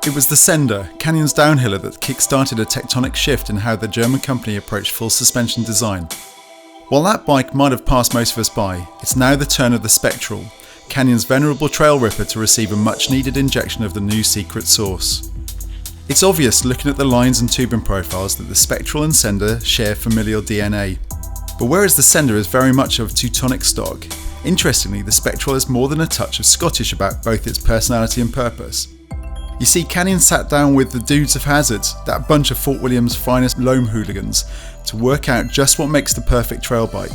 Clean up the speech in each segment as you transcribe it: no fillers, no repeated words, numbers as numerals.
It was the Sender, Canyon's downhiller, that kickstarted a tectonic shift in how the German company approached full suspension design. While that bike might have passed most of us by, it's now the turn of the Spectral, Canyon's venerable trail ripper, to receive a much needed injection of the new secret sauce. It's obvious looking at the lines and tubing profiles that the Spectral and Sender share familial DNA. But whereas the Sender is very much of Teutonic stock, interestingly the Spectral has more than a touch of Scottish about both its personality and purpose. You see, Canyon sat down with the Dudes of Hazzard, that bunch of Fort William's finest loam hooligans, to work out just what makes the perfect trail bike.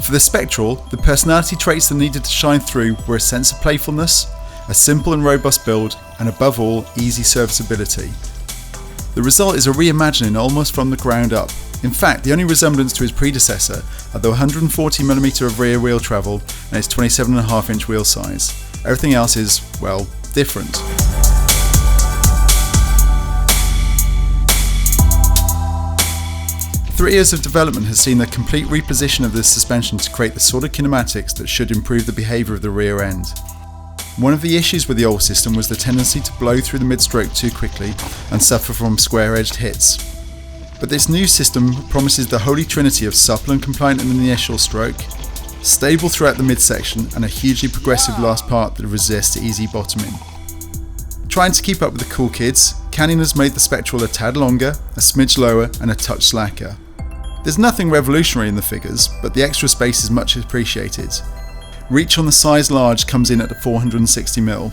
For the Spectral, the personality traits that needed to shine through were a sense of playfulness, a simple and robust build, and above all, easy serviceability. The result is a reimagining almost from the ground up. In fact, the only resemblance to his predecessor are the 140mm of rear wheel travel and its 27.5-inch wheel size. Everything else is, well, different. Three years of development has seen the complete reposition of this suspension to create the sort of kinematics that should improve the behaviour of the rear end. One of the issues with the old system was the tendency to blow through the mid-stroke too quickly and suffer from square-edged hits. But this new system promises the holy trinity of supple and compliant in the initial stroke, stable throughout the midsection, and a hugely progressive last part that resists easy bottoming. Trying to keep up with the cool kids, Canyon has made the Spectral a tad longer, a smidge lower, and a touch slacker. There's nothing revolutionary in the figures, but the extra space is much appreciated. Reach on the size large comes in at 460mm.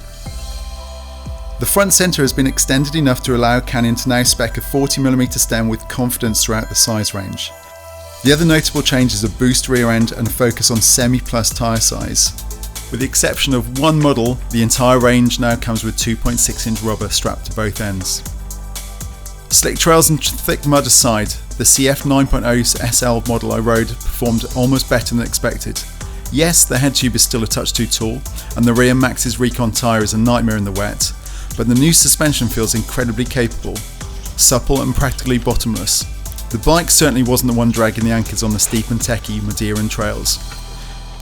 The front centre has been extended enough to allow Canyon to now spec a 40mm stem with confidence throughout the size range. The other notable change is a boost rear end and a focus on semi-plus tyre size. With the exception of one model, the entire range now comes with 2.6-inch rubber strapped to both ends. Slick trails and thick mud aside, the CF 9.0 SL model I rode performed almost better than expected. Yes, the head tube is still a touch too tall, and the rear Maxxis Recon tyre is a nightmare in the wet, but the new suspension feels incredibly capable, supple and practically bottomless. The bike certainly wasn't the one dragging the anchors on the steep and techy Madeiran trails.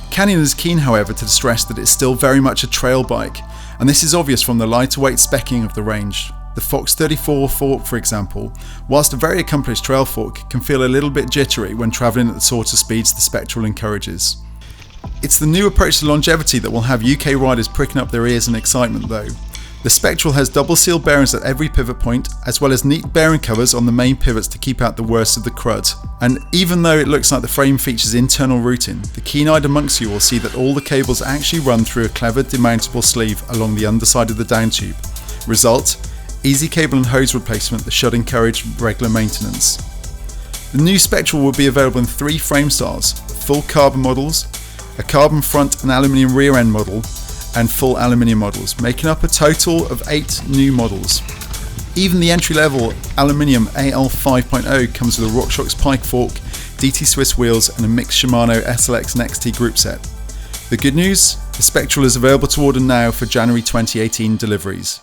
Canyon is keen, however, to stress that it's still very much a trail bike, and this is obvious from the lighter weight speccing of the range. The Fox 34 fork, for example, whilst a very accomplished trail fork, can feel a little bit jittery when travelling at the sort of speeds the Spectral encourages. It's the new approach to longevity that will have UK riders pricking up their ears in excitement though. The Spectral has double seal bearings at every pivot point, as well as neat bearing covers on the main pivots to keep out the worst of the crud. And even though it looks like the frame features internal routing, the keen-eyed amongst you will see that all the cables actually run through a clever demountable sleeve along the underside of the down tube. Result: easy cable and hose replacement that should encourage regular maintenance. The new Spectral will be available in 3 frame styles: full carbon models, a carbon front and aluminium rear end model, and full aluminium models, making up a total of 8 new models. Even the entry-level aluminium AL 5.0 comes with a RockShox Pike fork, DT Swiss wheels, and a mixed Shimano SLX and XT group set. The good news? The Spectral is available to order now for January 2018 deliveries.